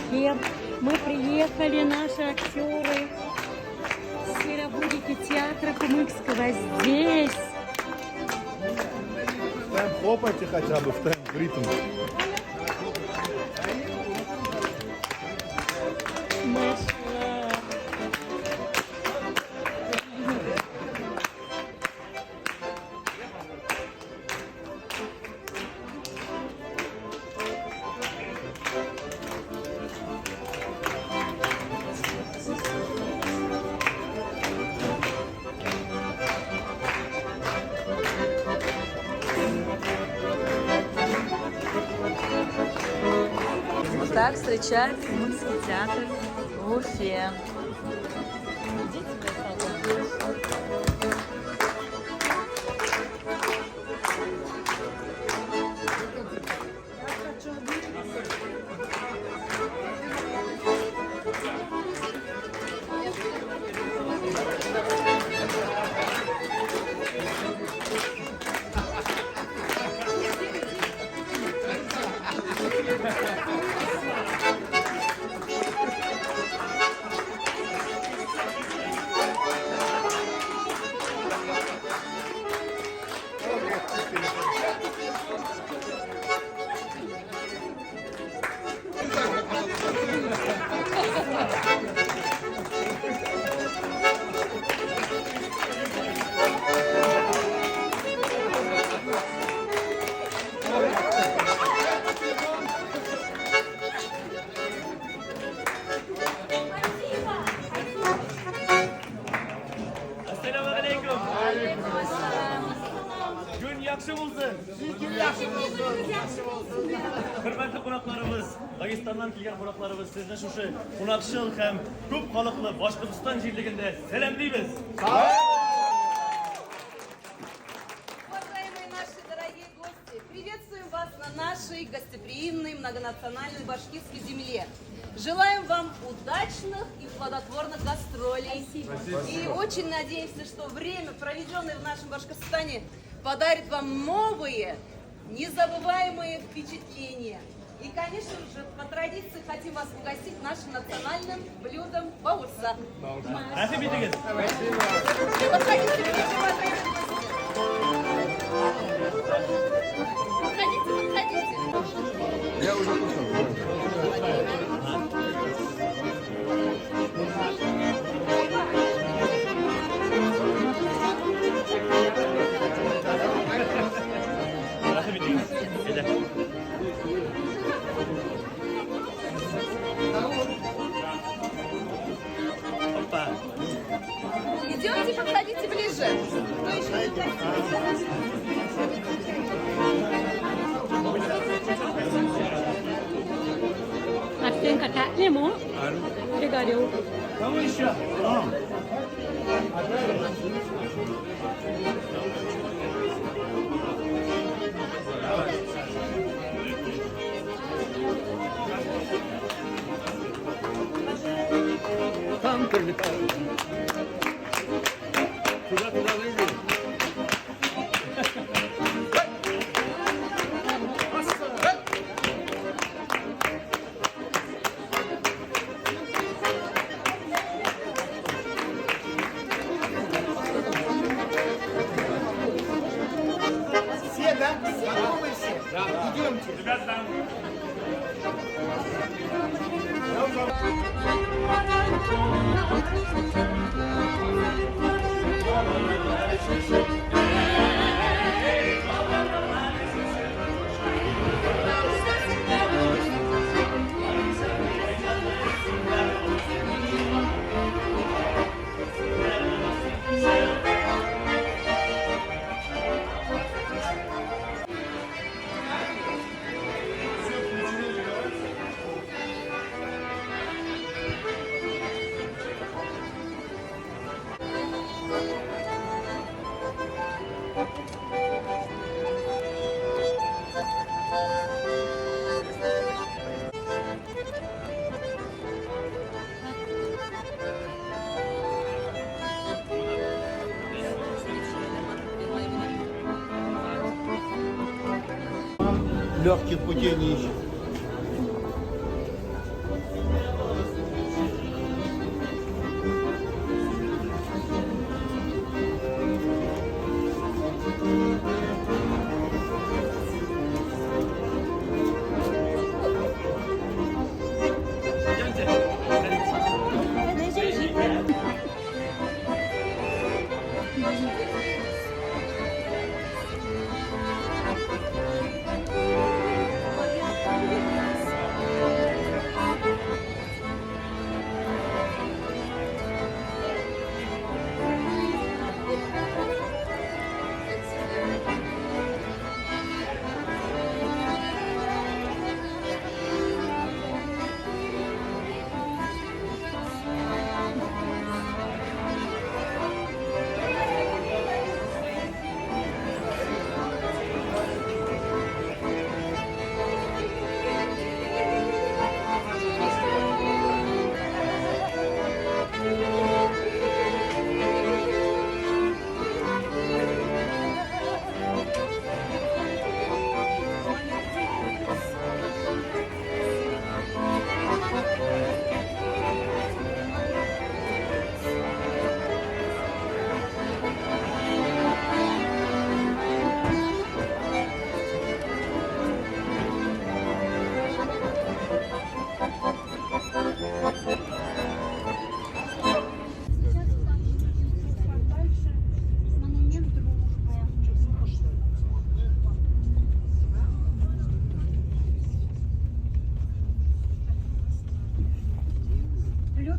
пакет. Мы приехали, наши актеры, сыробудики театра Кумыкского здесь. В темп хлопайте хотя бы, в темп, в ритм. Вот так встречает Кумыкский театр в Уфе. Gün yaxshi bo'lsin. Kun yaxshi bo'lsin. Hurmatli qo'noqlarimiz, Dag'istondan kelgan qo'noqlarimiz, sizni shu qunaqshil ham ko'p xalqli Boshqirdiston yilligida salomlaymiz. Уважаемые наши дорогие гости, приветствуем вас на нашей гостеприимной многонациональной башкирской земле. Желаем вам удачных и плодотворных гастролей. Спасибо. И очень надеемся, что время, проведенное в нашем Башкортостане, подарит вам новые, незабываемые впечатления. И, конечно же, по традиции хотим вас угостить нашим национальным блюдом баурса. Подходите, подходите. Я уже кушал. Идемте, подходите ближе. Кто еще не Акцент ката лимон. Пригорел. Кому еще? Там прилетают. Куда выйдем? Все, да? Готовы все? Да. Идемте. Ребята, Легких путей не ищет.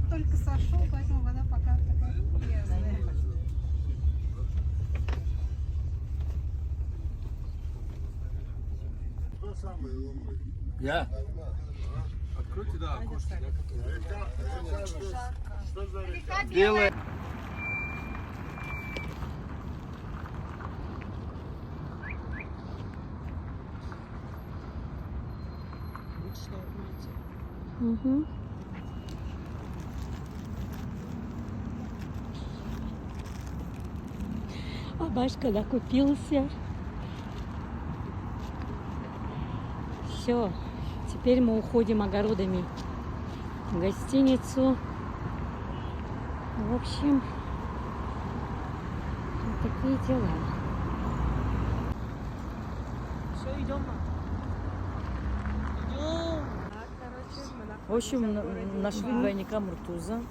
только сошел, поэтому вода пока такая грязная. Я? Белая. Угу. А Башка докупился. Все, теперь мы уходим огородами в гостиницу. В общем, вот такие дела. Все, идем. В общем, нашли двойника Муртуза.